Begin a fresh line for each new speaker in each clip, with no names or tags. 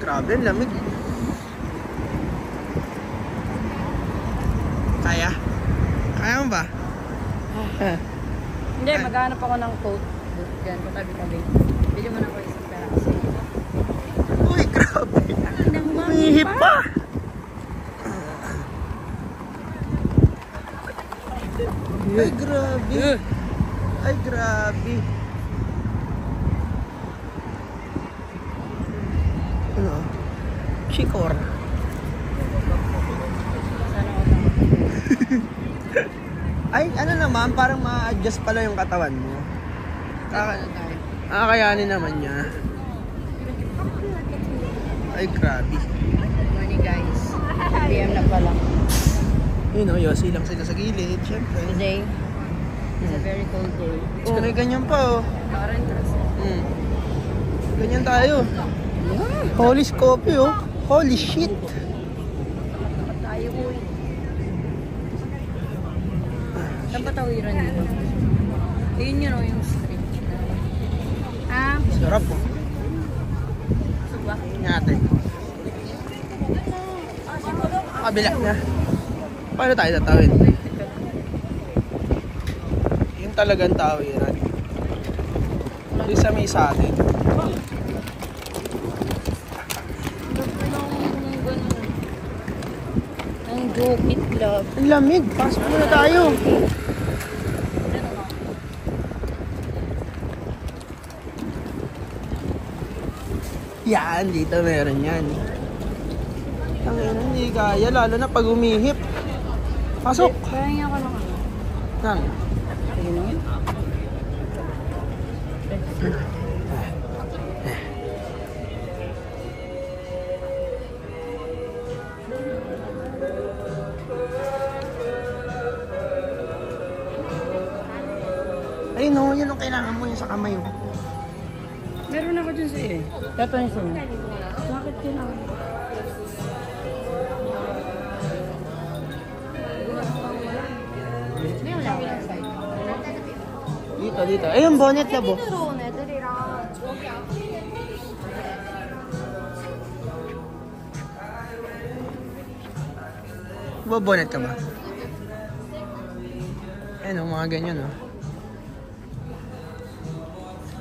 Grabe, ang lamig. Kaya? Kaya mo ba?
Hindi, maghanap ako ng coat. Diyan, patabi-tabi. Bili mo na ako isang pera kasi.
Uy, grabe. Umihip pa. Ay, grabe. Ay, grabe. Ano? Chikor. Ay, ano naman, parang ma-adjust pala yung katawan mo. Kakayanin naman niya. Ay, grabe.
Good morning, guys. 2 PM na pala.
Yun o, yosi lang sila sa gilid, syempre.
Today is a very cold day.
Oh, may ganyan pa oh.
Nakarentas.
Ganyan tayo. Holy Scorpio oh. Holy shit.
Dapat tayo, uy. Saan pa tawiran dito? Ayun yun o, yung street.
Sarap oh.
Subak.
Natin. Kabila na. Paano tayo tatawid? Yung talagang tawiran. Yung sa may sa atin.
Ang gukit love.
Ang lamig. Pasok muna tayo. Yan, dito meron yan. Ang hindi kaya, lalo na pag umihip. Pasok!
Kaya niya ako lang.
Nang.
Ayun o.
Ay no, yan ang kailangan mo, yung sa kamay mo.
Meron ako dyan sa'yo eh. Tatansin mo. Bakit kailangan?
Dito. Ayun, bonnet na bo. Bonnet ka ba? Ayun o, mga ganyan o.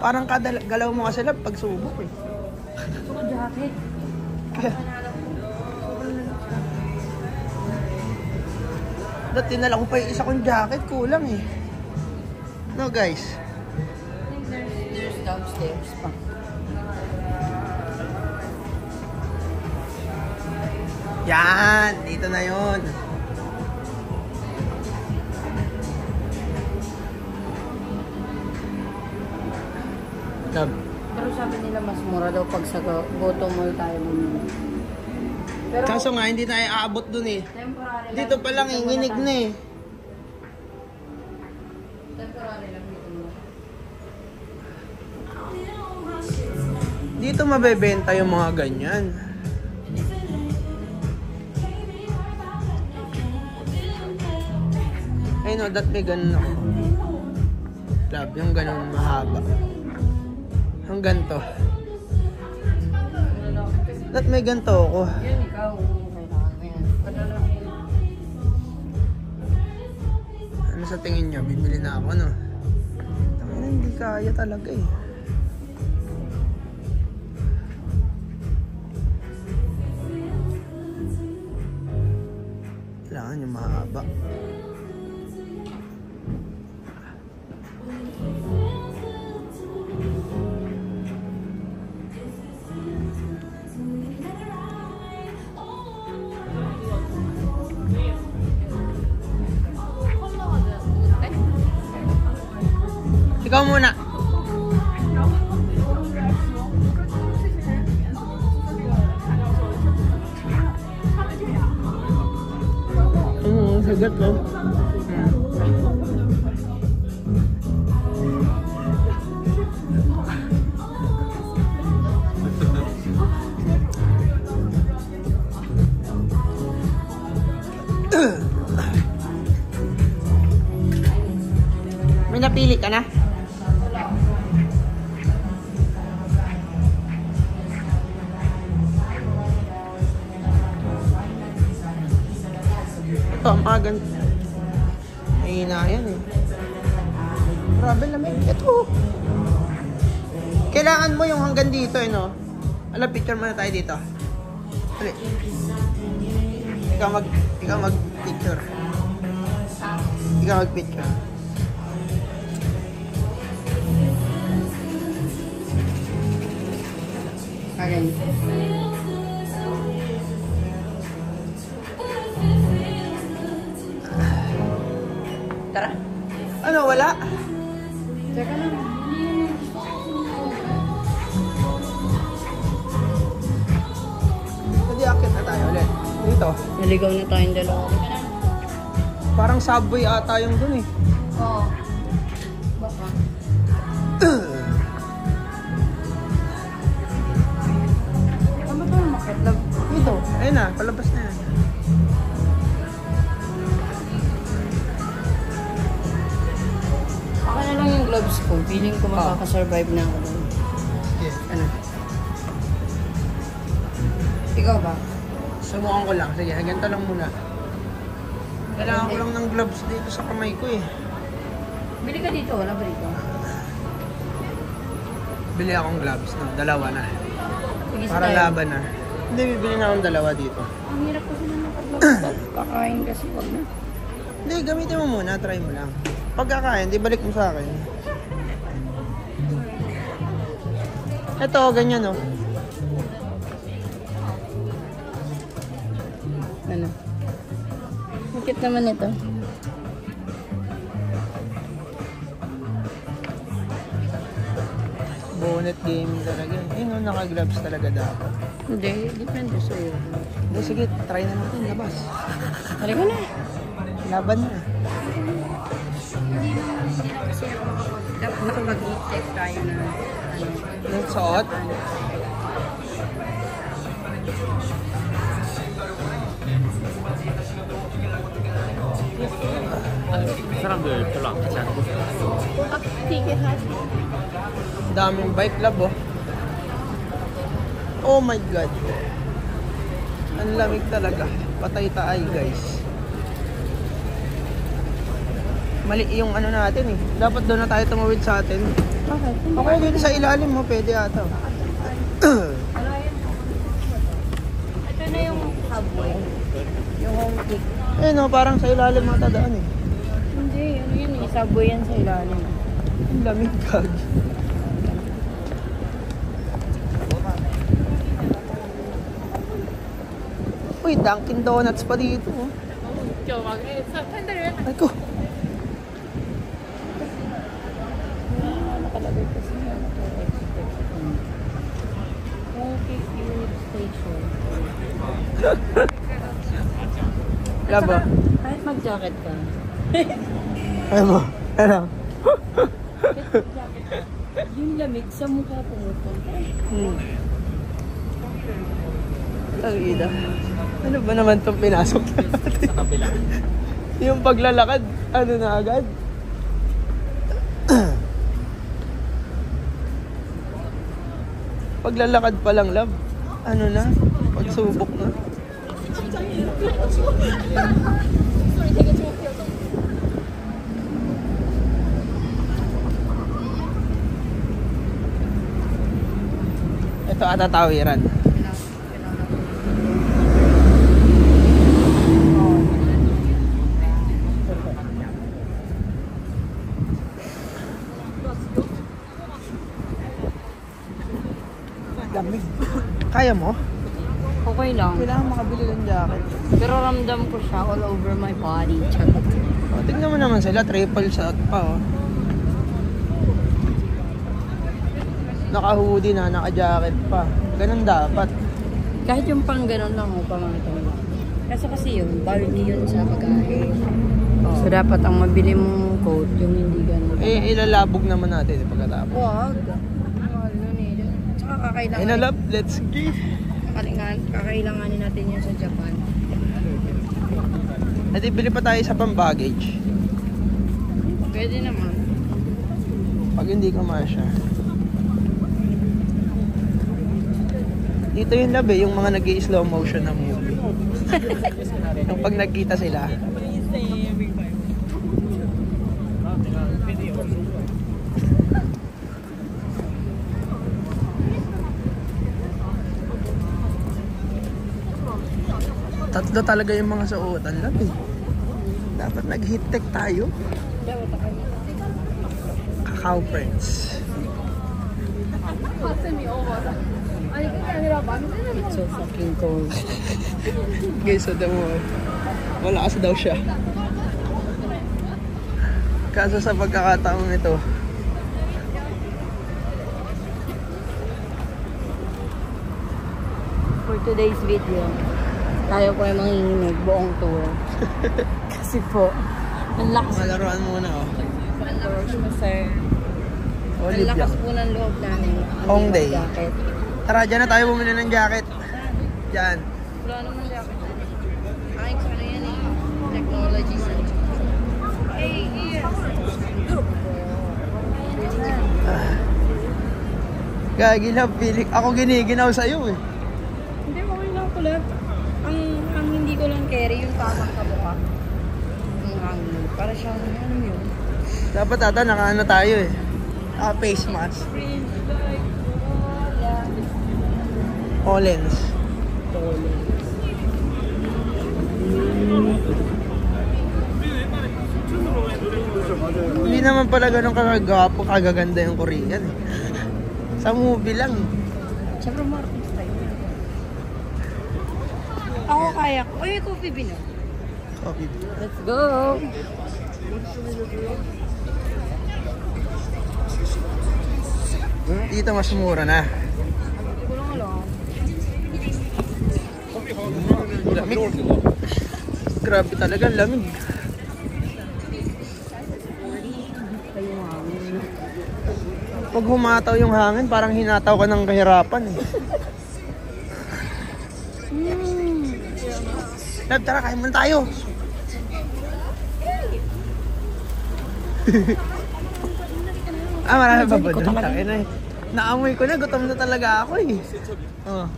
Parang kada galaw mo kasi lang pag subok eh.
Ito ko jacket.
Dati tinala ko pa yung isa kong jacket, kulang eh. No guys.
There's downstairs pa.
Yan, dito na yun. Love.
Pero sabi nila mas mura daw pag sa Goto Mall tayo bumili. Pero
Kaso nga, hindi tayo aabot dun eh.
temporary lang.
Dito pa lang eh, nginig na eh.
Temporary lang dito mo.
Dito mabebenta yung mga ganyan. Ay no, that may ganun ako. Love, yung ganun mahaba. Hanggang to. That may ganito ako.
Yun, ikaw. Kailangan mo yan. Padala mo yun.
Ano sa tingin nyo? Bibili na ako, no? Hindi kaya talaga eh. Kailangan yung mahaba. Ikaw muna. Sagat ko. May napili ka na? Ito, mga ganito. Mahina yan eh. Grabe lamig. Ito. Kailangan mo yung hanggang dito eh, no? Alam, picture muna tayo dito. Dali. Ikaw mag-picture. Ikaw mag-picture.
Karen. Tara.
Ano, wala?
Teka lang.
Hindi, akit na tayo ulit. Dito.
Naligaw na tayong dalawa.
Parang subway ata yung dun eh.
Oo. Baka. Ano ba ito? Makatlab.
Dito. Ayun na, palabas na yan.
Ako na lang yung gloves ko. Feeling ko makakasurvive na ako.
Sige.
Ano? Ikaw ba?
Subukan ko lang. Sige, ganito lang muna. Kailangan ko lang ng gloves dito sa kamay ko eh.
Bili ka dito. Wala ba dito?
Bili akong gloves, no? Dalawa na.
Sige,
Para
tayo.
laban na. Hindi, bibili na akong dalawa dito.
Ang hirap kasi na nakagloves. Kakain kasi wag na.
Hindi, gamitin mo muna. Try mo lang. Pagkakain, di balik mo sa akin. Ito, ganyan oh.
Ano? Bakit naman ito?
Bonnet gaming talaga. Yun oh, naka-gloves talaga dapat.
Hindi, depende sa'yo.
Hindi, sige, try na natin. Labas.
Halika na.
Laban na.
Kasi dapat mag-check tayo na ano.
Yung suot.
사람들 별로 안 타지 않고
Daming bike lab oh. Oh my god. Ang lamig talaga. Patay tayo guys. Mali yung ano natin eh. Dapat doon na tayo tumawid sa atin.
Bakit?
Ako dito sa ilalim mo, pwede ata.
Ito na yung subway. Yung home kick.
Eh no, parang sa ilalim matadaan eh.
Hindi, ano yun eh. Subway yan sa ilalim.
Ang lamig kag. Uy, Dunkin Donuts pa dito. Oh. Ay ko.
Nakalagay kasi yan. Home kick unit station.
Labo.
Kahit mag-jacket ka.
Ano? Ano?
Yung lamig sa mukha pumupunta.
Ang ina. Ano ba naman itong pinasok natin?
Sa kabila.
Yung paglalakad, ano na agad? Paglalakad pa lang, love. Ano na? Pagsubok na. Ito ata tawiran. Lamig. Kaya mo?
Okay lang.
Kailangan makabili ng jacket.
Pero ramdam ko siya all over my body. Charot.
O, tingnan mo naman sila, triple shot pa oh. Naka-hoodie na, naka-jacket pa. Ganun dapat.
Kahit yung pang ganun lang, pamatong lang. Kasi yun, bulky yun sa bagahe.
Oh.
So dapat ang mabili mong coat, yung hindi ganun.
Eh, ilalabog naman natin pagkatapos.
Wag. Mahal nun eh. Tsaka kakailangan.
Inalab, let's go.
Kakailanganin natin yun sa Japan.
At bili pa tayo sa pang-baggage.
Pwede naman.
Pag hindi ka masya. Dito yung lab eh, yung mga nag-i-slow motion na movie. Yung pag nagkita sila. Tatlo talaga yung mga suotan lang eh. Dapat nag-heat tech tayo. Kakao friends.
It's so fucking cold.
Guys, so mo, malakas daw siya. Kaso sa pagkakataong ito,
For today's video, tayo po ay manginginig buong tour. Kasi po, ang lakas.
malaruan muna oh.
Sir. Ang
Olive
lakas
yan.
po ng loob namin.
Hong day.
Jacket.
Tara, dyan na tayo bumili ng jacket. Dyan.
Wala naman jacket. Ay, ano yan eh. Technology center. Hey, here.
Gagi lang, feeling. Ako giniginaw sa'yo eh.
Hindi, okay lang ko lang. Ang hindi ko lang carry yung tamang kabuka. Yung hangin. Para siyang, ano yun?
Dapat ata nakaano tayo eh. Face mask. Olens. Hindi naman pala ganun kagagapo, kagaganda yung Korean eh. Sa movie lang.
Siyempre, market tayo. Ako kaya ko. Uy, coffee bean ah.
Coffee.
Let's go!
Dito mas mura na.
Hindi ko lang alam.
Lamig. Grabe talaga, lamig.
Ay, yung hangin.
Pag humataw yung hangin, parang hinataw ka ng kahirapan eh. Lab, tara, kain muna tayo. Marami pa ba doon? Naamoy ko na, gutom na talaga ako eh. Oh.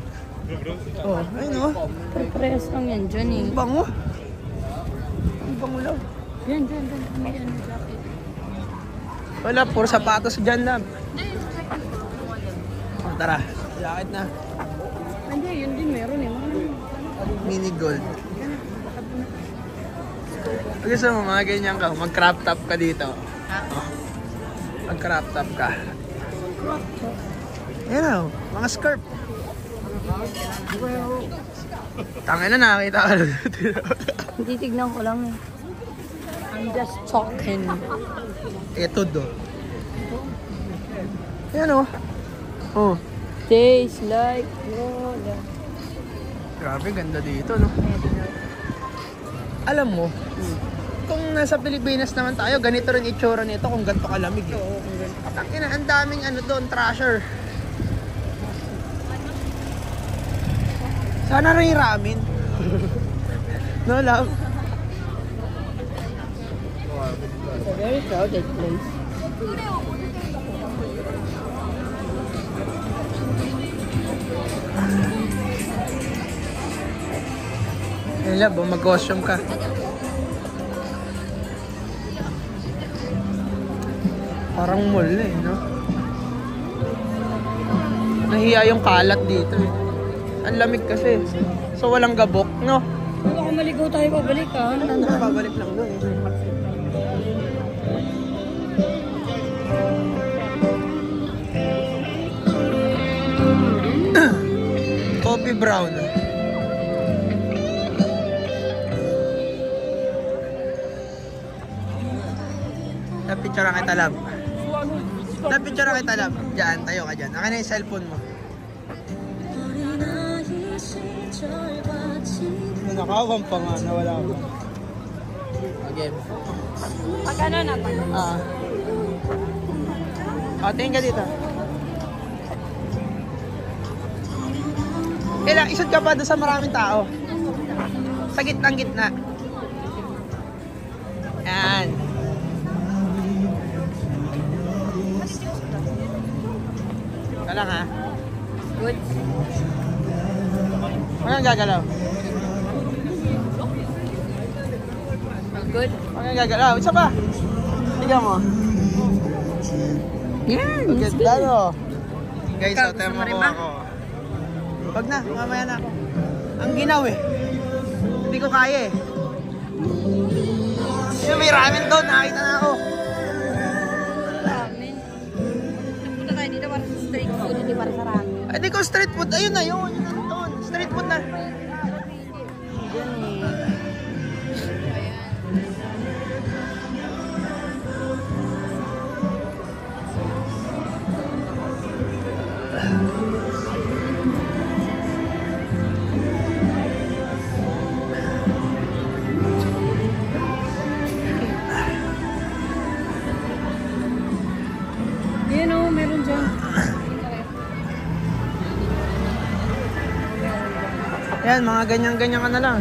Oh, ayun oh.
Press lang yan dyan eh.
Ang bango. Ang bango lang.
Yan, dyan. May ano, jacket.
Wala, puro sapatos dyan lang. Oh, tara, jacket na.
Hindi, yun din meron eh.
Mini gold. Gusto mo mga ganyan ka, mag-crop top ka dito. Oh. Mag-crop top ka. Yan o, mga skirt. Tangin na nakita ka.
Hindi, tignan ko lang eh. I'm just talking.
Ito do. Yan o. Oh.
Tastes like Lola.
Grabe, ganda dito, no? Alam mo, kung nasa Pilipinas naman tayo, ganito rin itsura nito kung ganito kalamig. Eh.
Oo, kung ganun.
Tangina, ang daming ano doon, trasher. Sana rin ramen. No, love?
It's a very crowded place.
Hey, love, mag-costume ka. Parang mall eh, no? Nahiya yung kalat dito eh. Ang lamig kasi. So walang gabok, no?
Baka maligo tayo pabalik ah.
Pabalik lang doon eh. Coffee brown. Napicture kita, love. Napicture kita, love. Diyan, tayo ka dyan. Akin na yung cellphone mo. Nanakawan pa nga, nawala ko. Again.
Pag ano na pa?
Tingin ka dito. Kailang, isod ka pa doon sa maraming tao. Sa gitnang-gitna. Yan. Ika lang ha.
Good.
Huwag kang gagalaw.
Good.
Huwag kang gagalaw. Isa pa. Tignan mo.
Yan.
Ganda no. Guys,
Ikaw,
so
gusto
tema
mo rin
ko
ba?
ako. Wag na, mamaya na ako. Ang ginaw eh. Hindi ko kaya eh. Yung may ramen doon, nakita na ako.
Ramen. Punta tayo dito para sa street food, hindi para sa ramen.
Ay, di ko street food. Ayun na yun. Yun na doon. Street food na.
Yan o, meron dyan.
Ayan, mga ganyan-ganyan ka na lang.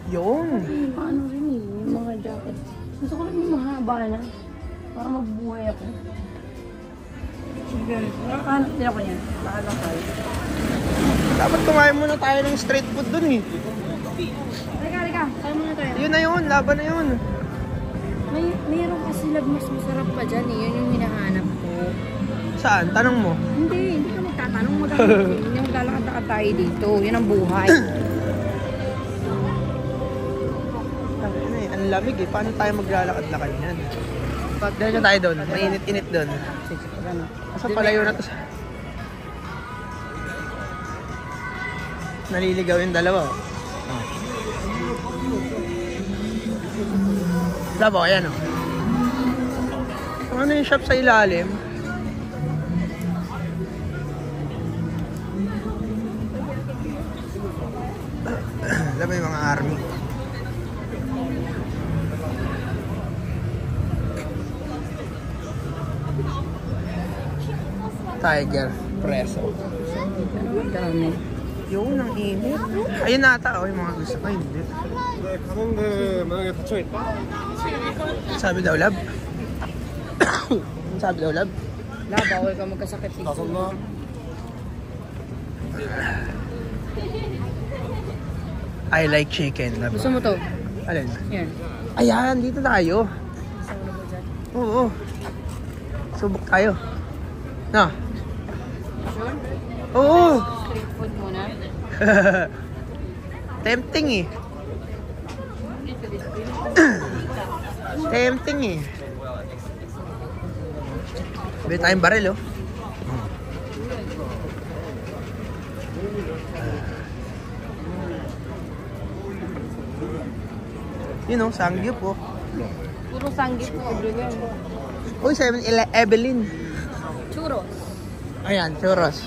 Yun.
Ano rin eh, yung mga jacket. Gusto ko lang yung mahaba na. Para magbuhay ako. Sige, nakakahanap din ako niyan. Nakalakay.
Dapat kumain muna tayo ng street food dun eh.
Halika. Kaya muna tayo.
Yun na yun, laban na yun.
Mayroon kasi mas masarap pa dyan eh. Yun yung hinahanap ko.
Saan? Tanong mo.
Hindi ka magtatanong. Hindi maglalakad tayo dito. Yun ang buhay.
Ang lamig eh. Paano tayo maglalakad-lakad yan? Dahil tayo doon. Mainit-init doon. Asa palayo na to sa... Naliligaw yung dalawa. Labo, ayan o. Ano yung shop sa ilalim? Labo yung mga army. Tiger Preso.
Ang dami.
Yun, ang init. Ayun nata, yung mga gusto ko, hindi.
가는데 만약에 닫혀있다?
Sabi daw, lab. Sabi daw, lab.
Bawal ka magkasakit dito.
나섰나?
I like chicken, lab.
Gusto mo to?
Alin?
Yan.
Ayan, dito tayo.
Gusto mo dyan?
Oo. Subok tayo. No?
Sure?
Oo.
Street food muna.
Tempting eh. Tempting eh. Bili tayong baril oh. Yun oh, sangyup oh.
Puro sanggit po.
Uy, 7-Evelyn.
Churros.
Ayan, churros.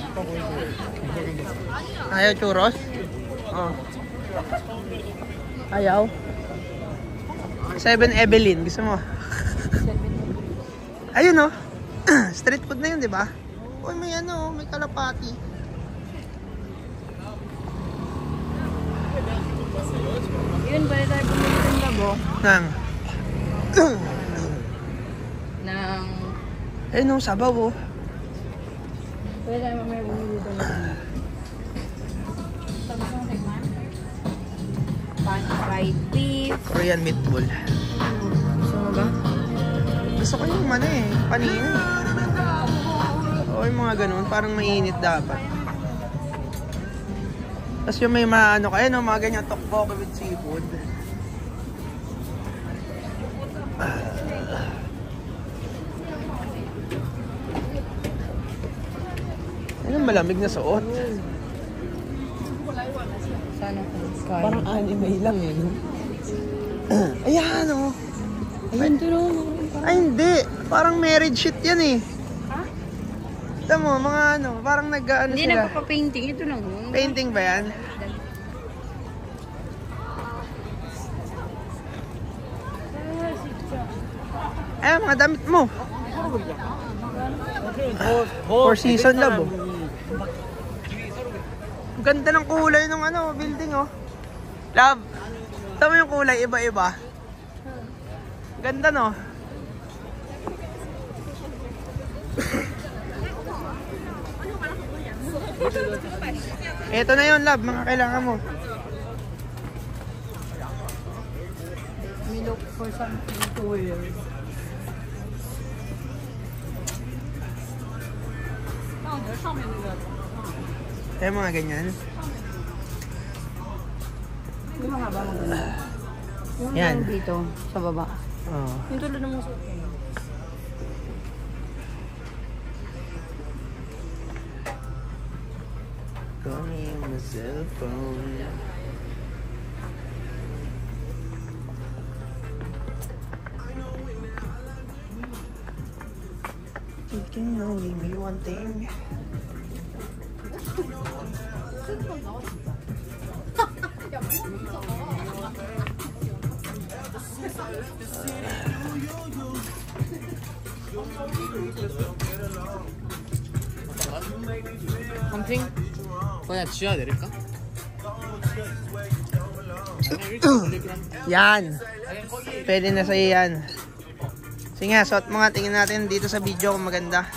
Ayaw churros? Oh. Ayaw. 7-Evelyn, gusto mo? Ayun oh. Street food na yun, di ba? Uy, may ano, may kalapati.
Yun, pwede tayo bumili ng labo.
Nang.
Ng...
Ayun oh, sabaw oh.
Pwede tayo mamaya bumili ng labo. Pan-fried beef.
Korean meatball.
Gusto mo ba?
Gusto ko yung ano eh, panini. O yung mga ganun, parang mainit dapat. Tapos yung may maano kayo, no, mga ganyan tokboki with seafood. Ayun, malamig na suot.
Sana kaya.
Parang anime lang eh. Ayan o.
Ayun, tulong.
Ay hindi, parang marriage shit yan eh.
Ha?
Ito mo, mga ano, parang nag-ano
Hindi,
sila.
nagpapapainting. Ito lang.
Painting ba yan? Eh, mga damit mo. Four season love oh. Ang ganda ng kulay ng ano, building oh. Love, tama yung kulay, iba-iba. Ganda no? Ito na yun love, mga kailangan mo.
look for something to wear.
Kaya mga ganyan.
Yung mahaba mo ganun. Yung
Yan.
dito, sa baba.
Oh.
Yung tulad ng muso.
Calling my cell phone. You can only be one thing.
펌핑? 그냥 지하 내릴까?
Yan. Pwede na sa'yo yan. Sige nga, suot mo nga. Tingnan natin dito sa video kung maganda.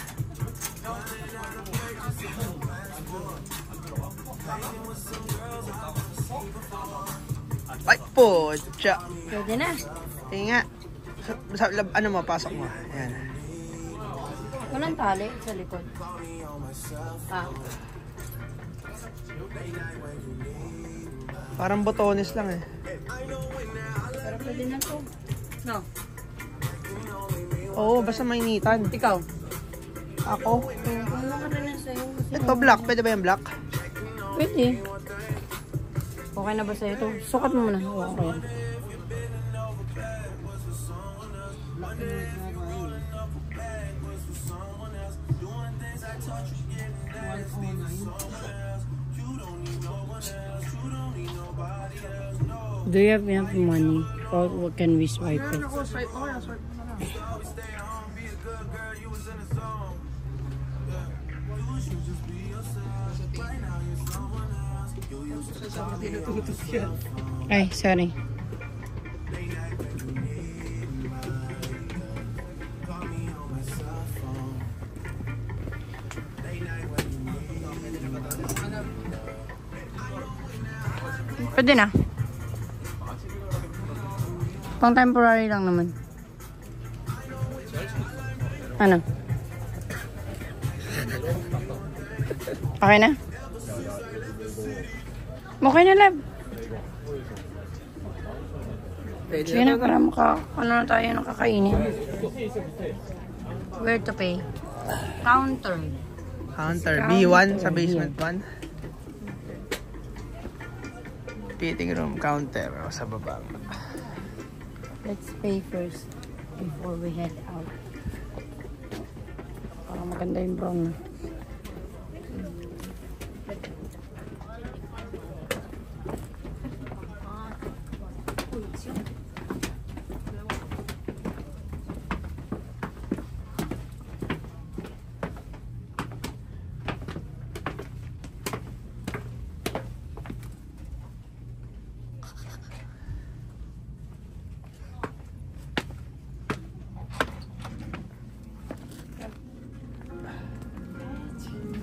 Ay po, tsa.
Pwede na.
Sige nga. Ano mo, pasok mo. Yan.
Walang tali sa likod. Ah.
Parang botones lang eh.
Pero pwede na to. No.
Oo, basta mainitan.
Ikaw?
Ako.
Kumuha ka na lang sa'yo.
Ito, black. Pwede ba yung black?
Pwede. Okay na ba sa'yo ito? Sukat mo muna. Huwag ko yan. Do you have enough money? Or can we swipe it?
Swipe mo kaya. Swipe mo na lang.
Ay, sorry. Pwede na. Pang temporary lang naman. Ano? Okay na? Okay na, lab. Sige na, para ano na tayo nakakainin. Where to pay? Counter.
Counter. B1 sa basement 1. Fitting room counter sa baba.
Let's pay first before we head out. Para maganda yung brown na.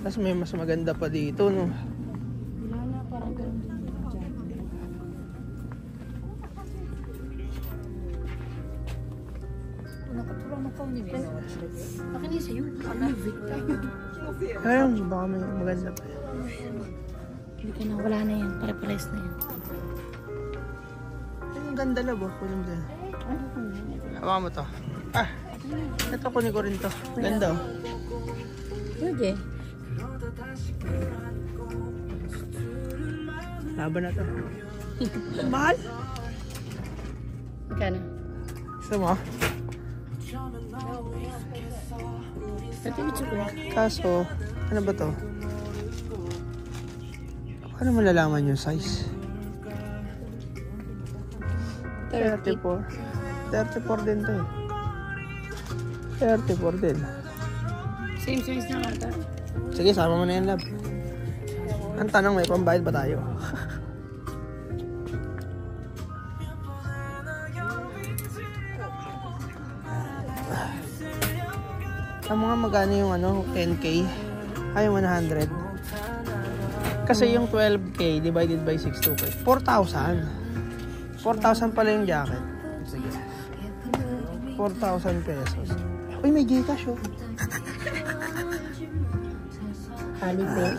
Tapos may mas maganda pa dito, no?
Wala na, parang ganun din dyan. Nakatulong na phone ni Ben. Akin yung sa'yo. Kanavit tayo.
Ayun, baka may maganda pa.
Hindi ka na, wala na yan. Pare-pares na yan.
Ay, ang ganda labo. Kunin mo din. Hawa mo to. Ah, ito kunin ko rin to. Ganda, oh.
Pwede.
Laban na to. Mahal?
Magkano?
Gusto mo?
Pwede ito ko.
Kaso, ano ba to? Paano malalaman yung size? 34. 34 din to eh. 34 din.
Same size na ata.
Sige, sama mo na yan, lab. Ang tanong, may pambayad ba tayo? Ang mga magano yung ano, 10K? Ay, 100. Kasi yung 12K divided by 6 4,000. 4,000 pala yung jacket. Sige. 4,000 pesos. Uy, may Gcash oh.
Alipay.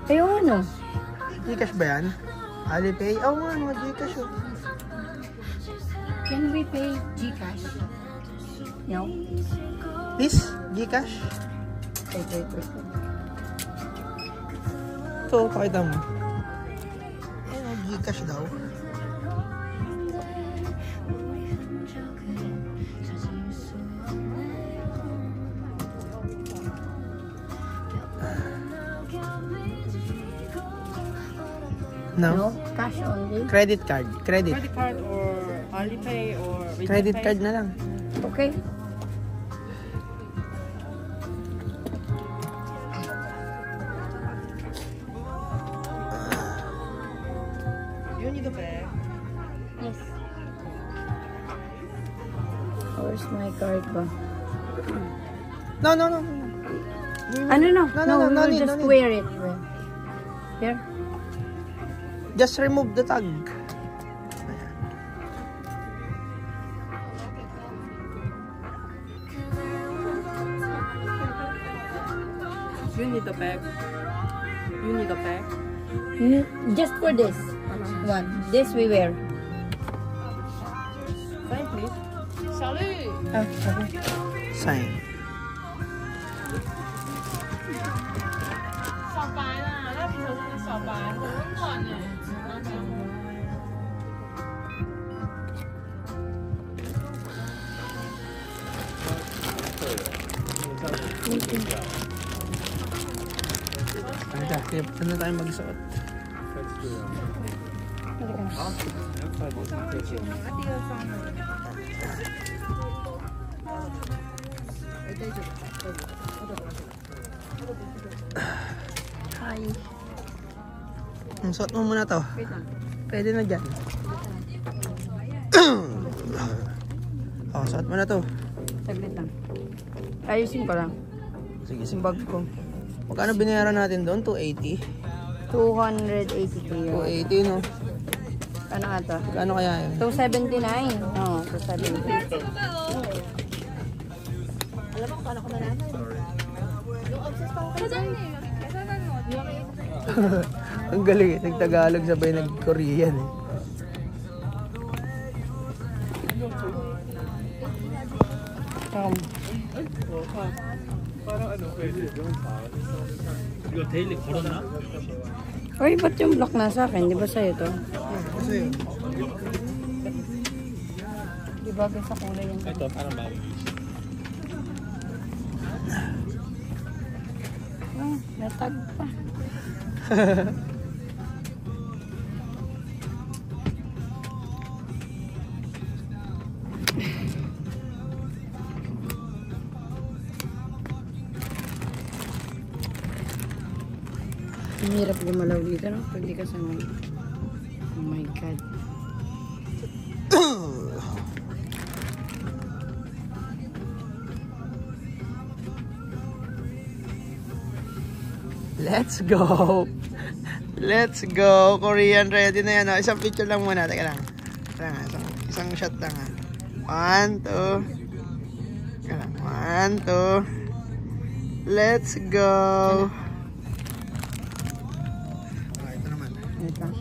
Ayun ano?
Gcash ba yan? Alipay? Oo nga, no, Gcash oh.
Can we pay Gcash? No?
Please, Gcash.
Wait.
Ito, pakita mo. Ayun, Gcash daw. No?
Cash only?
Credit card. Credit.
Credit card or Alipay or
Credit card na lang.
Okay.
You need a bag.
Yes. Where's my card ba?
No.
Ano no?
No,
we will
need,
just
no need.
wear it. Here?
Just remove the tag.
You need a bag. You need a bag.
Just for this. One. This we wear.
Sign please.
Oh, okay.
Sign.
小白啦，蜡笔小新的小白很温暖呢。
Ano tayo magsuot?
Hi.
Suot mo muna to.
Wait lang.
Pwede na dyan. Oh, suot mo na to.
Saglit lang. Ayusin ko lang.
Sige,
Yung bag ko.
Magkano binayaran natin doon? 280?
280k.
280, no?
Ano nga to?
Kano kaya yun?
279. Oo, 279.
Alam mo kung paano ko nalaman? Yung obsessed ako kayo dyan eh. Kasanan mo?
Ang galing eh. Nag-Tagalog sabay nag-Korean eh.
parang ano, pwede. I거 데일리 걸었나?
Uy, ba't yung block nasa akin? Di ba sa'yo to?
Kasi yun.
Di ba sa kulay yan?
Ito, parang bago.
Oh, natag pa. Ang hirap gumalaw dito, no? Pag di ka sanay. Oh my God.
Let's go! Let's go! Korean ready na yan. Oh. Isang picture lang muna. Teka lang. Isang shot lang. 1, 2. Teka lang. 1, 2. Let's go! Ito naman.
Wait lang.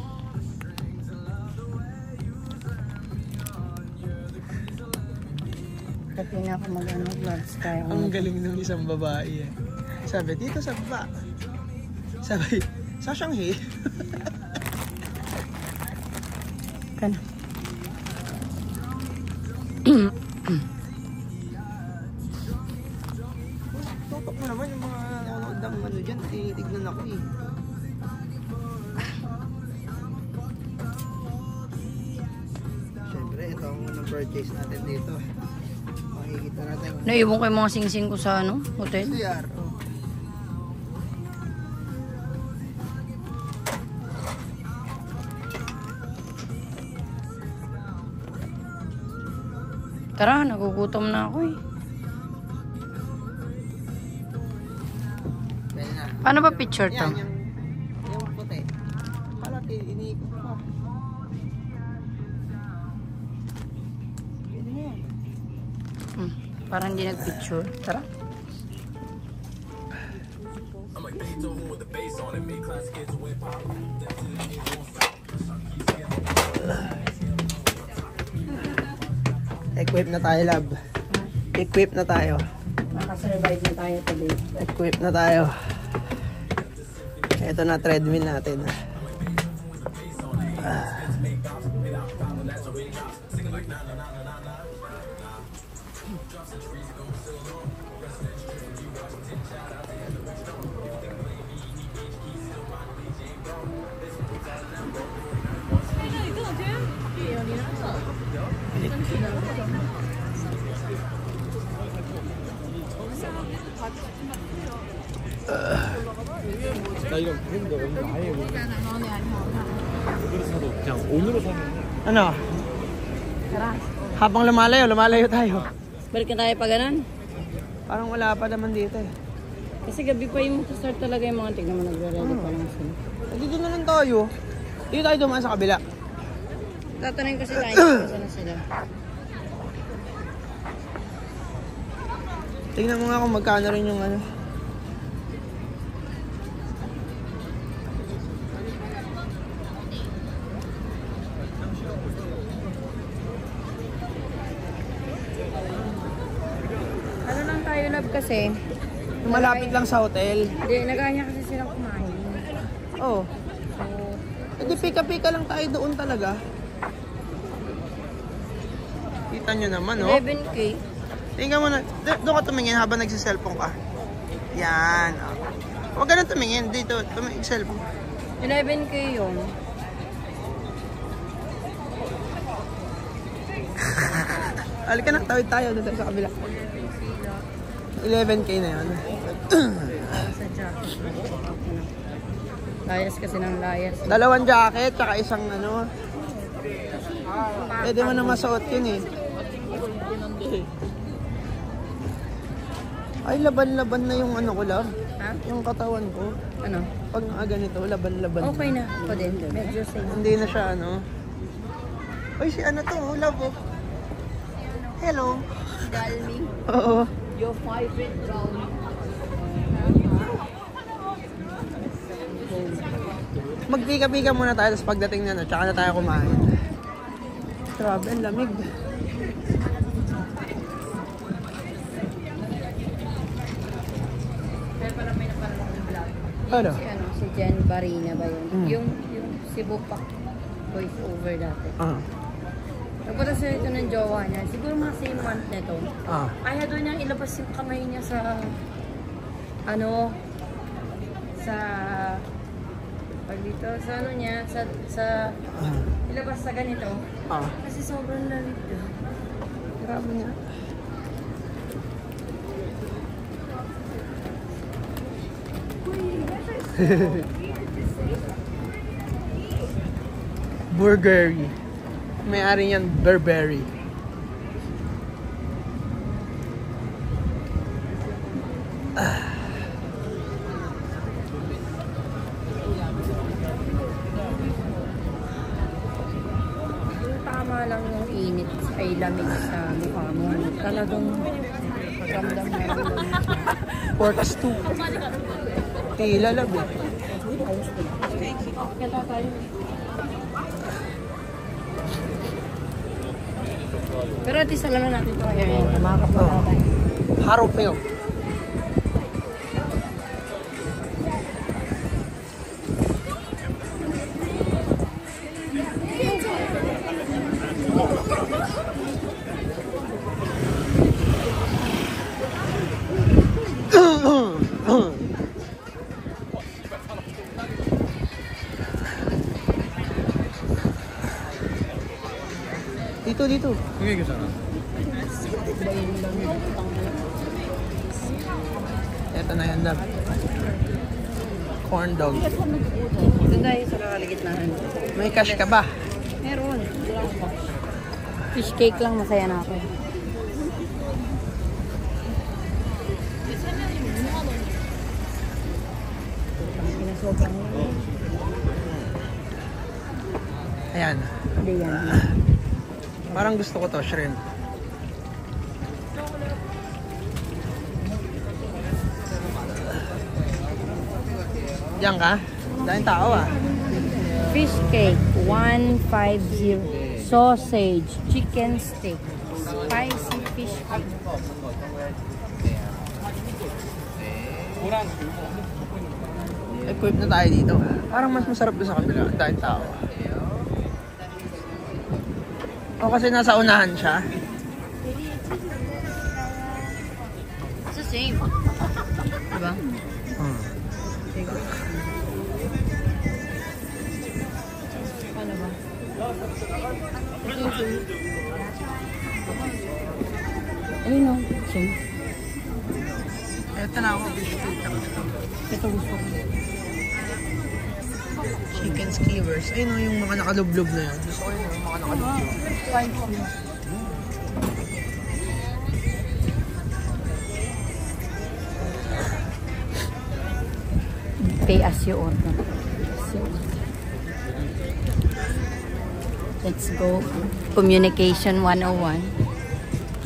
Pati na ako mag-vlogs tayo.
Ang galing ng isang babae eh. Sabi, dito sa baba. Sabi, sa Shanghai.
Kana.
Tutok mo naman yung mga nanonood ng ano dyan. Tinitignan ako eh. Siyempre, ito ang unang purchase natin dito. Makikita natin.
Naiwan ko yung mga sing-sing ko sa ano, hotel.
CR. Oh.
Tara, nagugutom na ako eh.
Pwede na.
Paano ba picture to?
Yan, yung puti. Pala, iniikot pa.
Parang hindi nag-picture. Tara.
Equip na tayo, love. Equip na tayo.
Nakasurvive na tayo today.
Equip na tayo. Ito na treadmill natin.
나 이런 브랜드 없는 아예 모르겠어. 오늘을 사도 그냥 오늘을 사면
Ano?
Tara.
Habang lumalayo tayo.
Balik na tayo pa ganun.
Parang wala pa naman dito eh.
Kasi gabi pa yung start talaga yung mga tignan mo nagre-ready pa lang sila.
Dito na lang tayo. Dito tayo dumaan sa kabila.
Tatanungin ko sila kung saan na sila.
Tingnan mo nga kung magkano rin yung ano.
Ano lang tayo, love, kasi
Malapit lang sa hotel.
hindi, naganya kasi silang kumain.
Oh.
So,
Hindi, pika-pika lang tayo doon talaga. Kita nyo naman, oh.
11K.
Tingnan mo na. Doon ka tumingin habang nagsiselfone ka. Yan. Oh. Huwag ka na tumingin. Dito, tumingin cellphone.
11K yun.
Halika na, tawid tayo. Doon tayo sa kabila. 11K na yan.
Sa jacket. Layas kasi ng layas.
Dalawang jacket, tsaka isang ano. Pwede mo na masuot yun eh. Ay, laban-laban na yung ano ko lang.
Ha?
Yung katawan ko.
Ano?
Pag ganito, laban-laban.
Okay na. Ako din. Medyo safe.
Hindi na siya ano. Uy, si ano to, love oh. Hello.
Dalmi.
Oo.
Your favorite brownie.
Magpika-pika muna tayo, tapos pagdating na, tsaka na tayo kumain. Grabe, ang lamig.
Kaya pala may napanood ng vlog.
Ano?
Si ano, si Jen Barina ba yun?
Mm.
Yung Cebu Pak voice over dati.
Ah.
Nagpunta sila ito ng jowa niya. Siguro mga same month na ito.
Ah.
Kaya doon niya ilabas yung kamay niya sa ano sa pag dito sa ano niya sa ilabas sa ganito.
Ah.
Kasi sobrang lamig doon.
Grabe nga. Burberry. May-ari niyan, Burberry.
Yung tama lang yung init ay lamig sa mukha mo. Talagang ramdam na ramdam.
Portas 2. Tila lang eh.
Kaya tayo. Pero at least alam na natin ito. Ayan, makakapunta tayo.
Harap na yun. Dito.
그게 괜찮아.
Ito na yan, love. Corn dog.
Doon tayo sa kakaligitnaan.
May cash ka ba?
Meron. Fish cake lang, masaya na ako. Pinasobrang lang.
Ayan.
Hindi yan.
Parang gusto ko to, shrimp. Diyan ka? Dahil tao ah.
Fish cake, 150. Sausage, chicken steak, spicy fish cake.
Equip na tayo dito. Parang mas masarap doon sa kanila dahil tao. O kasi nasa unahan siya.
It's the same. Diba? Ano ba? Ayun o. Same.
Ito na ako.
Ito gusto ko.
Chicken skewers. Ayun o yung mga nakalublob na yun. Gusto ko yun yung mga nakalublob.
Fine po. Pay as you order. Let's go. Communication 101.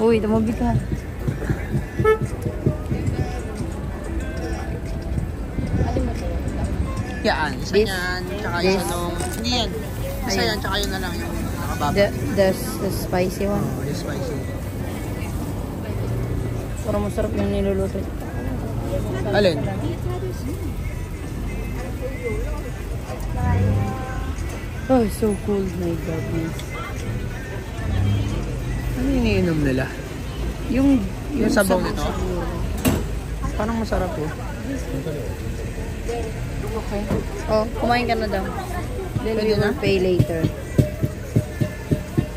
Uy, tumabi ka.
Yan. Isa
This-
yan. Tsaka
this-
isa nung... Hindi yan. Isa yan. Tsaka yun na lang yung nakababa.
The spicy one.
Oh, yung spicy.
Parang masarap yung niluluto.
Alin?
Oh, so cool. My goodness.
Ano yung iniinom nila?
Yung
sabaw nito? Parang masarap po.
Okay. Oh, kumain ka na daw. Then
Pwede
we will
na?
pay later.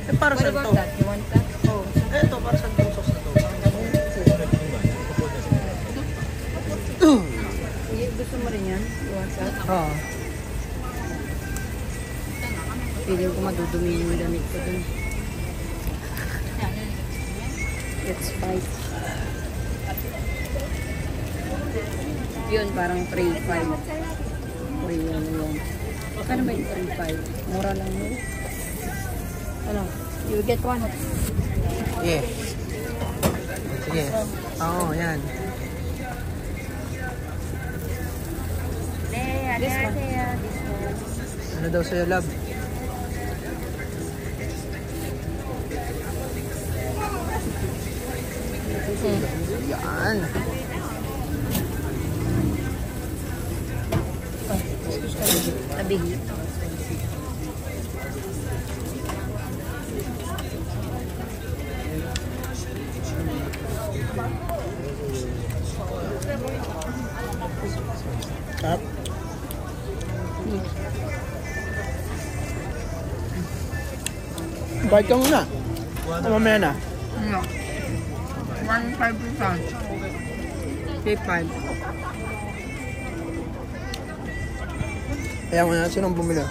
Eh, para
What
saan
about
to?
that? You want that? Oh.
Eto, para saan tong sauce na to?
Gusto mo rin yan? You want that?
Oo.
Feeling ko madudumi yung damit ko dun. Let's fight. Yun, parang 3-5. Uy, ano yun. Ano ba yung 3-5? Mura lang yun. Ano? You get one.
Yeah. Sige. Oo, yan.
This one.
Ano daw sa'yo, love? Yan.
Tabi.
Tap. Bite ka muna. Mamaya na.
No. 1.5%. 3.5.
Kaya mo na, sinong bumili?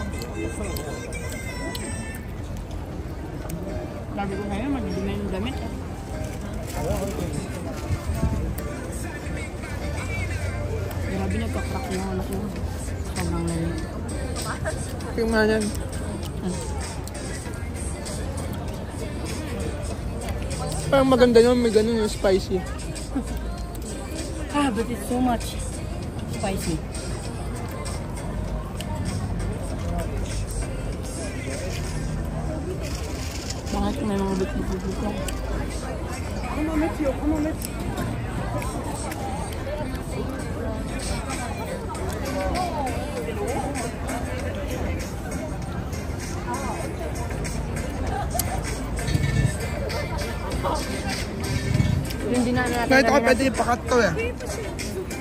Sabi ko sa'yo, magdudumi yung damit. Grabe, nagka-crack yung anak mo. Sobrang lalim.
Tingnan yan. Parang maganda yun, may ganun yung spicy.
Ah, but it's so much spicy. Bakit may mga bit-bit ka? Yung dinaan natin.
Kahit ako pwede ipakat to eh.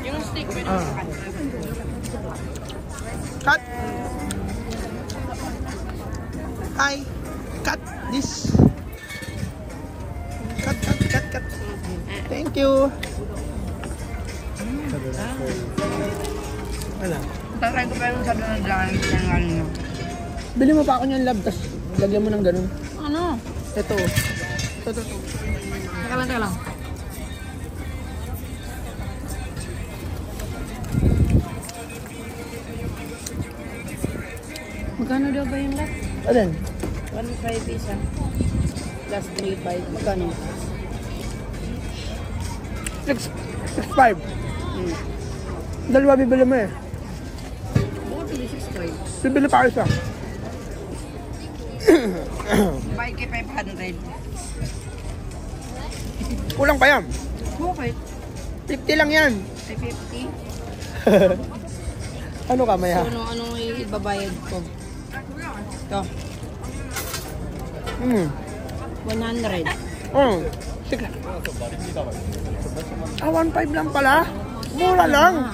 Yung steak pwede
Cut! Hi! Cut this! Cut. Thank you! Wala.
Tatry ko pa yung sabi ng daan ng ano.
Bili mo pa ako niyan, love, tapos lagyan mo ng ganun.
Ano?
Ito.
Teka lang. Magkano daw ba yung lahat?
Alin?
1.5 isa. Plus 3.5. Magkano?
6.5. Dalawa bibili mo eh. Bibili pa isa.
Buy kay 500.
Kulang pa yan.
Okay.
50 lang yan.
50.
Ano ka, Maya?
So, anong ibabayad ko? Ito. 100.
Sige. 1.5 lang pala? Mura lang.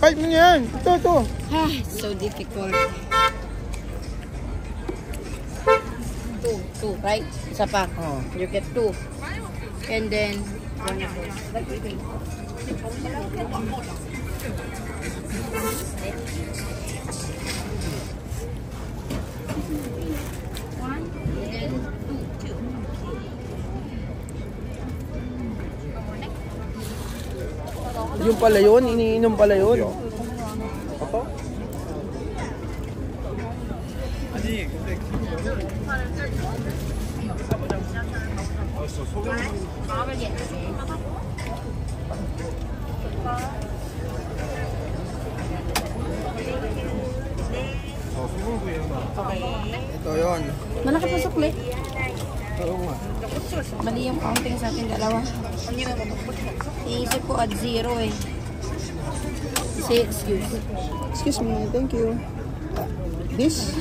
5 mo yan. Ito.
So difficult. 2, right? Isa pa.
Oh.
You get 2. And then,
Yung pala yun, iniinom pala yun. Ito?
아니 근데 소금구이 하나.
Ito yun.
malaki pa sukli.
Oo nga.
Mali yung counting sa ating dalawa. Iisip ko at 0 eh. Say excuse.
Excuse me, thank you. This?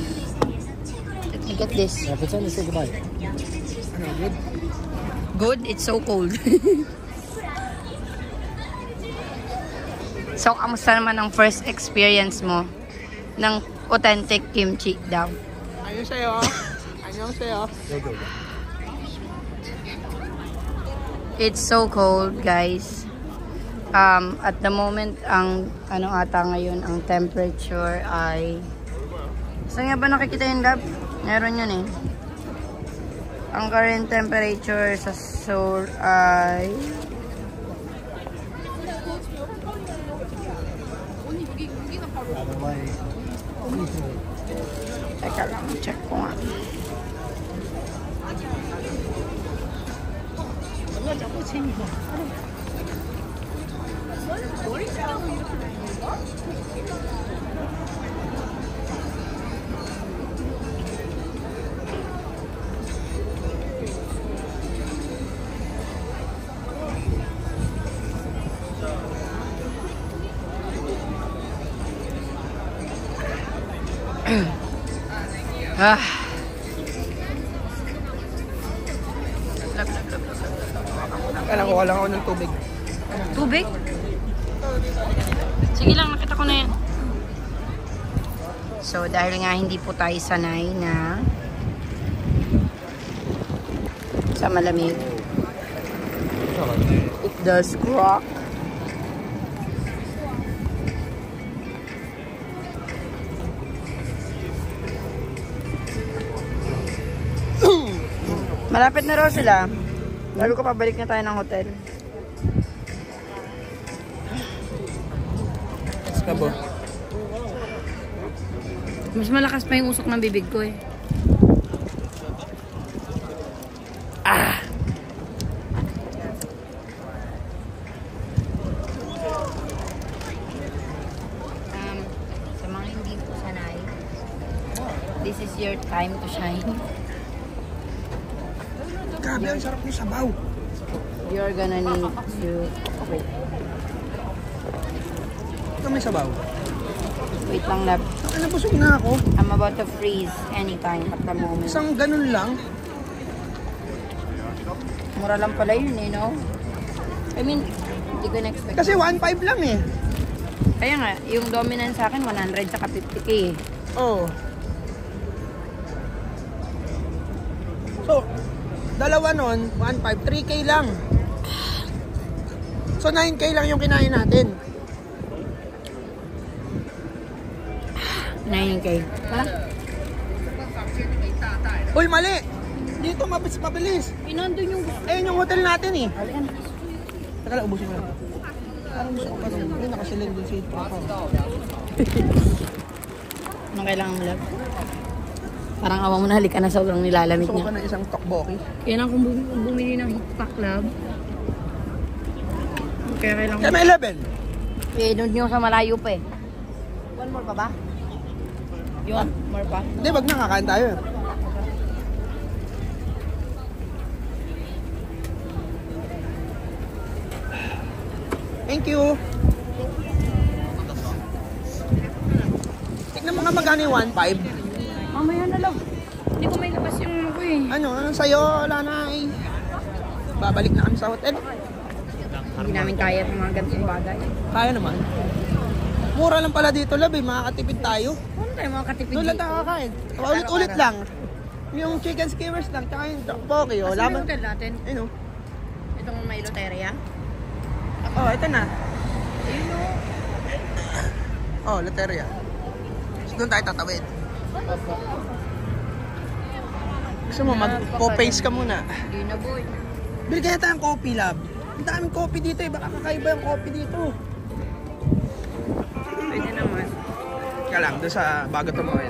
I get this.
야 괜찮니 say goodbye.
Good? It's so cold. So, kamusta naman ang first experience mo ng authentic kimchi daw?
Ayun sa'yo. Ayun sa'yo.
여기 여기.
It's so cold, guys. At the moment, ang ano ata ngayon, ang temperature ay... Saan nga ba nakikita yun, Gab? Meron yun eh. Ang current temperature sa Seoul ay... Teka lang, check ko nga.
Kailangan ko lang ako ng tubig.
Tubig? Sige lang, nakita ko na yan. So, dahil nga hindi po tayo sanay na sa malamig, it does crack. Malapit na raw sila. Lalo ko pabalik na tayo ng hotel.
Sabo.
Mas malakas pa yung usok ng bibig ko eh. Sa mga hindi po sanay, this is your time to shine.
Grabe, ang sarap ng sabaw.
You're gonna need to... Okay.
Ito may sabaw.
Wait lang, love.
Ano, busog na ako.
I'm about to freeze anytime at the moment.
Isang ganun lang.
Mura lang pala yun eh, no? I mean, hindi ko na-expect.
Kasi 1.5 lang eh.
Kaya nga, yung dominant sa akin, 100 saka 50k eh.
Oo. So, dalawa nun, 1.5, 3K lang. So, 9K lang yung kinain natin.
9k. Parang,
Uy, mali! Dito, mabilis.
pinandun yung...
Ayun yung hotel natin eh.
Halika na.
Teka lang, ubusin ko lang. Parang gusto ko pa rin. Hindi, nakasilin din si Tropa.
Anong kailangan mo, love? Parang awa mo na, halika na, sobrang nilalamig
Gusto ko
niya.
pa ng isang tokboki.
Kailangan kong bumili ng heat pack, love. Kaya kailangan...
Kaya may 11.
Eh, doon nyo sa malayo pa eh. One more pa ba? Yun, more pa.
Hindi, wag na, kakain tayo. Thank you. Tignan mo nga magkano yung 1.5.
Mamaya na lang. Hindi ko may labas yung ano ko eh.
Ano sa'yo? Wala na eh. Babalik na kami sa hotel.
Hindi namin kaya ng mga ganitong bagay.
Kaya naman. Mura lang pala dito, lab eh. Makakatipid tayo.
Ano tayo mga katipid
Doon lang tayo kakain. Ulit-ulit lang. Yung chicken skewers lang, tsaka yung poke.
Kasi may
Laman.
hotel natin.
Ayun o.
Itong may loteria.
Oh, ito na.
Ayun o.
Oh, loteria. So, doon tayo tatawid. Gusto mo, mag-pace ka muna.
Hindi na boy.
Bili kaya tayong coffee, lab. Ang daming coffee dito eh. Baka kakaiba yung coffee dito.
Pwede naman.
Kaya lang, doon sa bago tumawid.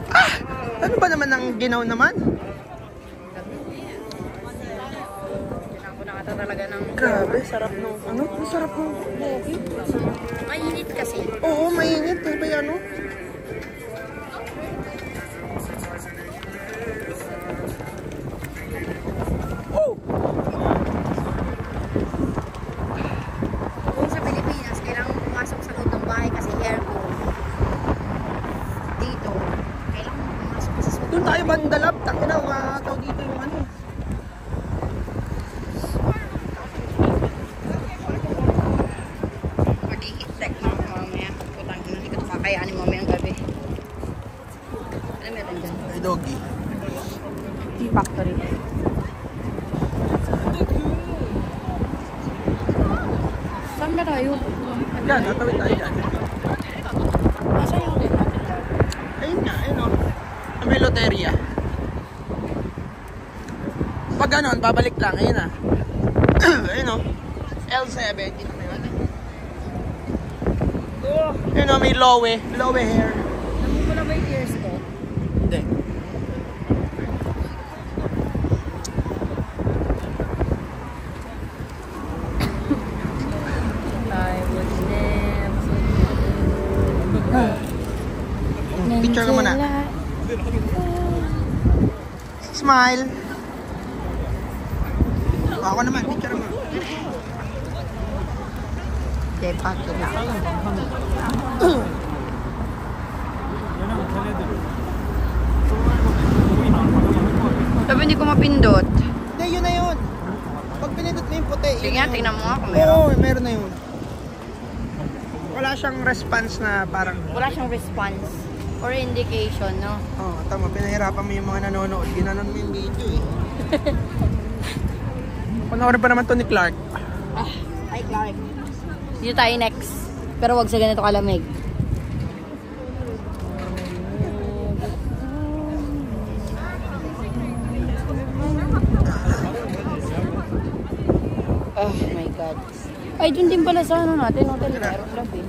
Ah! Ano ba naman ang ginaw naman?
Kailangan ko na ata talaga ng...
Grabe, sarap nung ano? Ang sarap nung coffee.
Mainit kasi.
Oo, mainit. Ano ba yan, no? Oh!
Kung sa Pilipinas, kailangan pumasok sa loob ng bahay kasi aircon. Dito, kailangan pumasok sa loob.
Doon tayo bandalap. Tangina, makakataw dito yung ano.
Mag-i-hit-tech na ako mamaya. Putang ina, hindi ko ito kakayanin mamayang gabi. Ano meron dyan?
Ay, doggy.
Tea factory. Saan ba tayo?
Yan, tatawid tayo dyan.
Nasaan yung hotel natin?
Ayun nga, ayun o. May loteria. Pag ganon, babalik lang. Ayun na. Ayun o. L7. Dito na yun. Ayun o, may lowe. Lowe hair.
Namun ko na ba yung ears ko?
Hindi.
I would never.
Picture ka muna. Smile. Ako naman, picture mo.
De pakila. Sabi hindi ko mapindot.
Hindi, yun na yun. Pag pinindot mo yung puti.
Sige
yun
nga,
na yun.
tingnan mo nga kung meron.
Oo, meron na yun. Wala siyang response na parang...
Wala siyang response or indication, no?
Oh, tama. Pinahirapan mo yung mga nanonood. Ginanon mo yung video eh. Panoorin pa naman to ni Clark.
Ay, Clark. Dito tayo next. Pero wag sa ganito kalamig. Oh my God. Ay, dun din pala sa ano natin. Hotel Meron Club eh.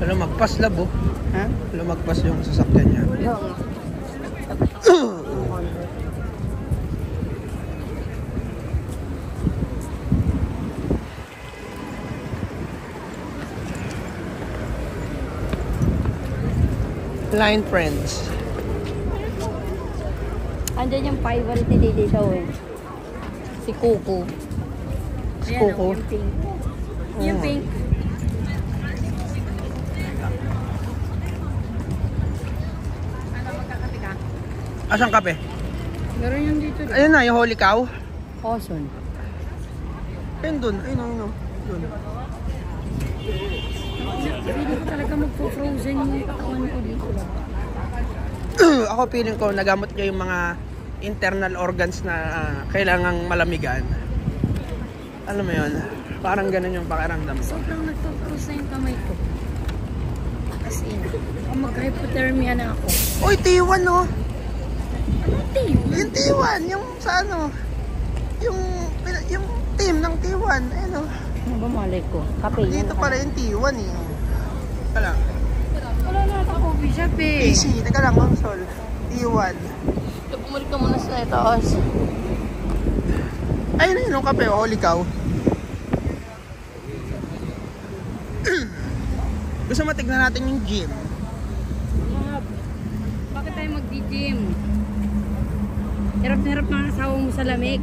Lumagpas labo.
Ha?
Lumagpas yung sasakyan niya.
Oo.
Line friends.
Andyan yung favorite ni Lily daw eh. Si Coco.
Si
Ayan,
Coco?
oh, yung pink. Yung pink. Ano, magkakape ka?
Asang kape?
Meron yung dito.
Ayun na, yung Holy Cow.
Oson.
Ayun dun. Ayun o, ayun o. Dun.
Hindi ko talaga magpo-frozen yung katawan ko dito.
Ako feeling ko, nagamot niya yung mga internal organs na kailangang malamigan. Alam mo yun? Parang ganun yung pakiramdam ko.
Sobrang nagpo-froze na yung kamay ko. As in, mag-hypothermia na ako.
Uy, T1 oh!
Ano team?
Yung T1, yung sa ano? Yung team ng T1. Ayun oh.
Ano ba malay ko? Kape yan.
Dito pala yung T1 eh. Wala.
Wala na ata coffee shop eh.
PC, teka lang, console. T1.
Bumalik ka muna sa taas.
Ayun na yun, yung kape, oh, likaw. Gusto matignan natin yung gym.
Bakit tayo magdi-gym? Hirap na hirap na asawa mo sa lamig.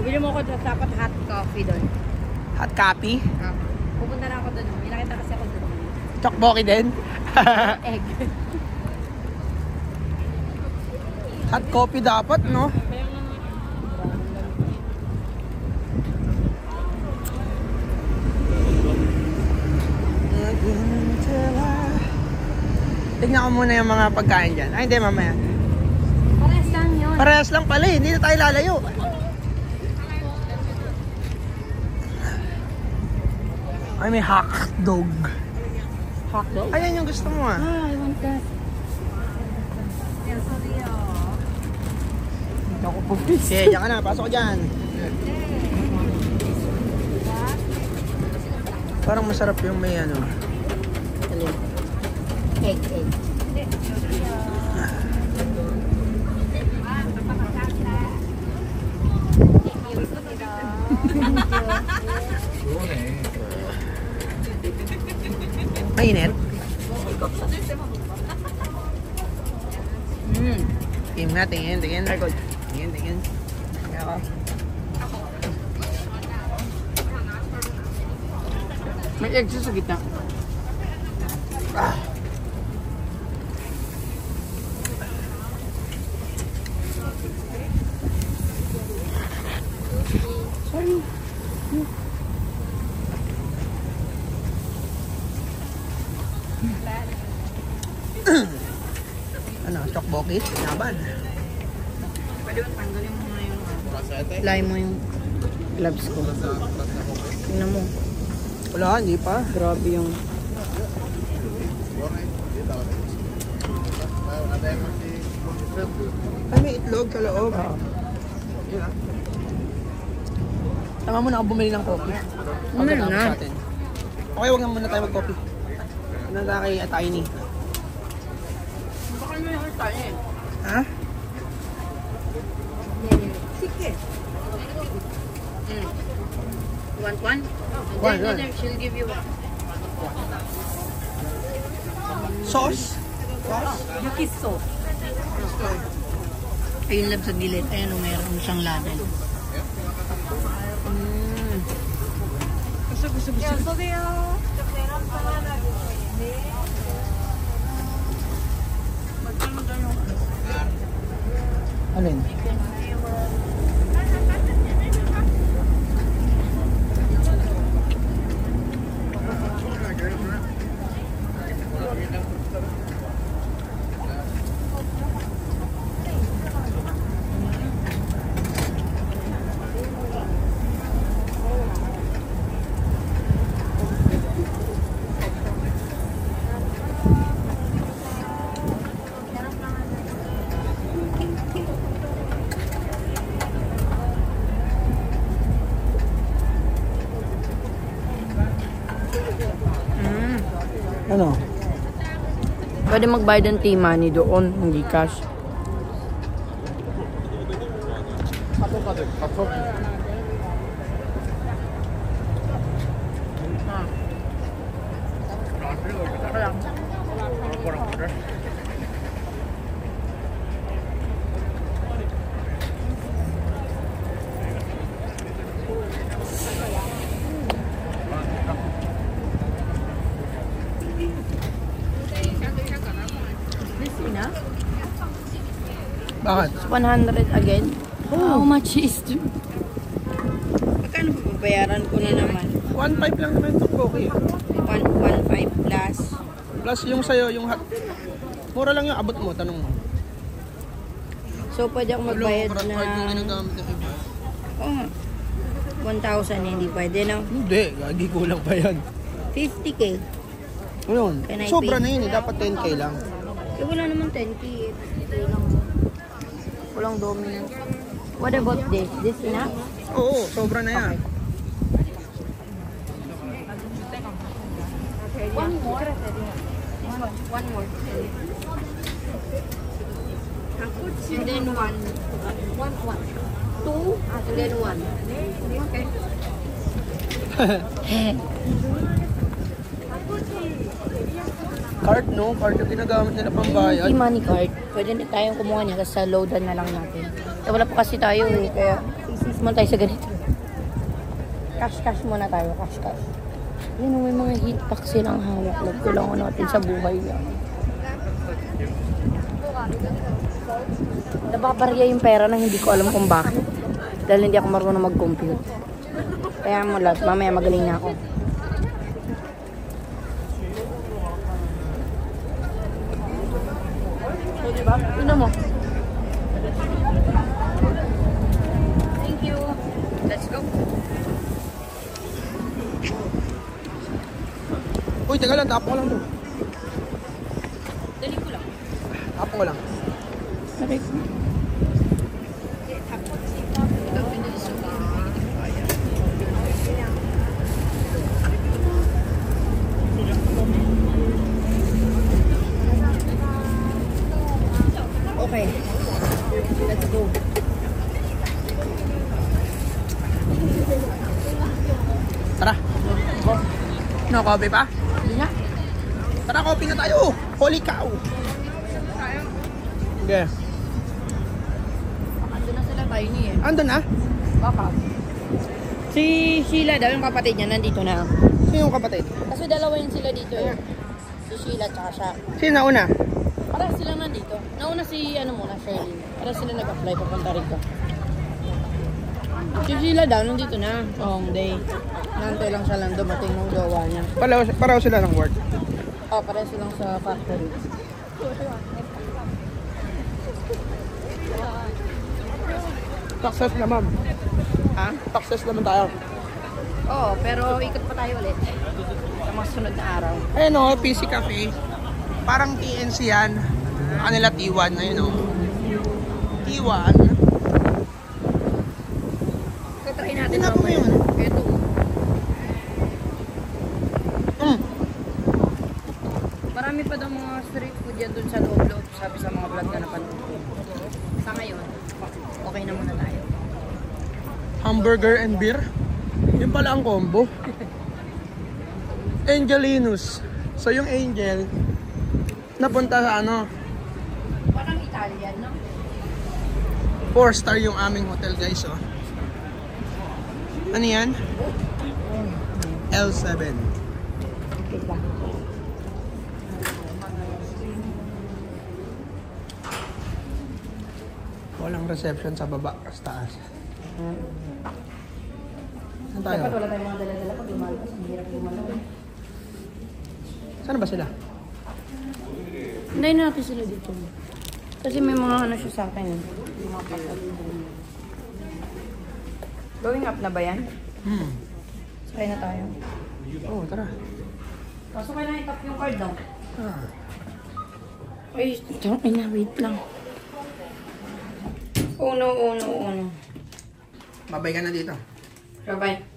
Bili mo ako dapat hot coffee doon.
Hot coffee?
Pupunta na ako doon. May nakita kasi ako doon.
Chokboki din?
Egg.
Hot coffee dapat, no? Tignan ko muna yung mga pagkain dyan. Ay, hindi, mamaya.
Parehas lang yun.
Parehas lang pala eh. Hindi na tayo lalayo. Ay, may hot dog.
Hot dog?
Ayan yung gusto mo ah.
Ah, I want that.
Ako po. Sige, dyan ka na. Pasok ko dyan. Parang masarap yung may ano.
Egg.
Mainit. Tingin na, tingin. Tingin. Kaya ako.
May egg sa gitna.
Sorry. Ano, chokboki? Laban.
Pwede ba tanggalin mo na yung lay mo yung gloves ko. Tingnan mo.
Wala, hindi pa.
Grabe yung...
Ay, may itlog sa loob. Tama mo na ako bumili ng coffee.
Meron na.
Sa atin. Okay, wag na muna tayo mag-coffee. Ano na kay Tiny?
Baka may heart tayo eh.
Ha?
Sige. Want one?
One.
She'll give you one.
Sauce?
Yuki sauce. Ayun lang sa gilid. Ayan o, mayroon siyang laman. Gusto.
Alin? Ano?
Pwede magbayad ng T-money doon, hindi cash.
Bakit?
100 again? How much is it? Magkano pa babayaran ko na naman?
1.5 lang naman yung tokboki.
1.5 plus.
Plus yung sayo, yung hot. Mura lang yung abot mo, tanong mo.
So, pwede ako magbayad
Yung
na...
ginagamit ng iba.
Oo nga. 1,000 hindi pwede, no?
Hindi, gagi kulang pa yan.
50k.
Ayun,
Can I
sobra
pay?
na yun eh, dapat 10k lang.
Eh, wala naman 10k. 50k lang. Walang domino. What about this? This enough?
Oo, sobra na yan.
One more. One more. And then one. Two, and then one. Okay.
Card, no? Card yung ginagamit nila pambayad.
Hindi money card. Pwede na tayong kumuha niya kasi sa loadan na lang natin. Eh, wala pa kasi tayo eh. Kaya isis mo tayo sa ganito. Cash muna tayo. Cash. Yan, may mga heat pack silang hawak. Kailangan natin sa buhay yan. Nababarya yung pera na hindi ko alam kung bakit. Dahil hindi ako marunong mag-compute. Kaya mo love, mamaya magaling na ako. So, diba? Ino mo. Thank you. Let's go.
Uy, teka lang. Tapon ko lang to.
Dali ko lang.
Tapon ko lang.
Okay. Okay. Let's go.
Tara. No, coffee pa?
Hindi na.
Tara, coffee na tayo. Holy cow. Okay.
Ando na sila tayo niya eh.
Andun na?
Baka. Si Sheila daw, yung kapatid niya, nandito na.
Sino yung kapatid?
Kasi dalawa yun sila dito eh. Si Sheila tsaka siya.
Sino nauna?
Para sila nandito. Nauna si Shirley. Para sila nag-apply papunta rito. Si Sheila daw, nandito na. Long day. Nantay lang siya lang dumating ng jowa niya.
Paraw sila ng work.
Oh, pareho silang sa factory.
Success na, ma'am.
Ha?
Success naman tayo.
Oo, pero ikot pa tayo ulit. Sa mga sunod na araw.
Ayun o, PC Cafe. Parang TNC yan. Kanila T1 na yun o. T1.
So, try natin.
Tingnan mo yun.
Ito. Marami pa daw mga street food yan dun sa loob-loob. Sabi sa mga vlog na napanood ko. Sa ngayon, okay na muna tayo.
Hamburger and beer. Yun pala ang combo. Angelinus. So yung Angel, napunta sa ano,
Parang Italian, no?
4-star yung aming hotel guys oh. Ano yan? L7.
Okay ba?
Walang reception sa baba, sa taas. Saan tayo?
Dapat wala tayong mga dala-dala pag lumalabas. Ang hirap lumalaw.
Saan ba sila?
Hintayin natin sila dito. Kasi may mga ano siya sa akin. Yung mga pack-up. Going up na ba yan? Sakay na tayo.
Oo, tara.
Pasok kayo na itap yung card daw.
Ah.
Ay, wait lang. Uno.
Babay ka na dito.
Bye-bye.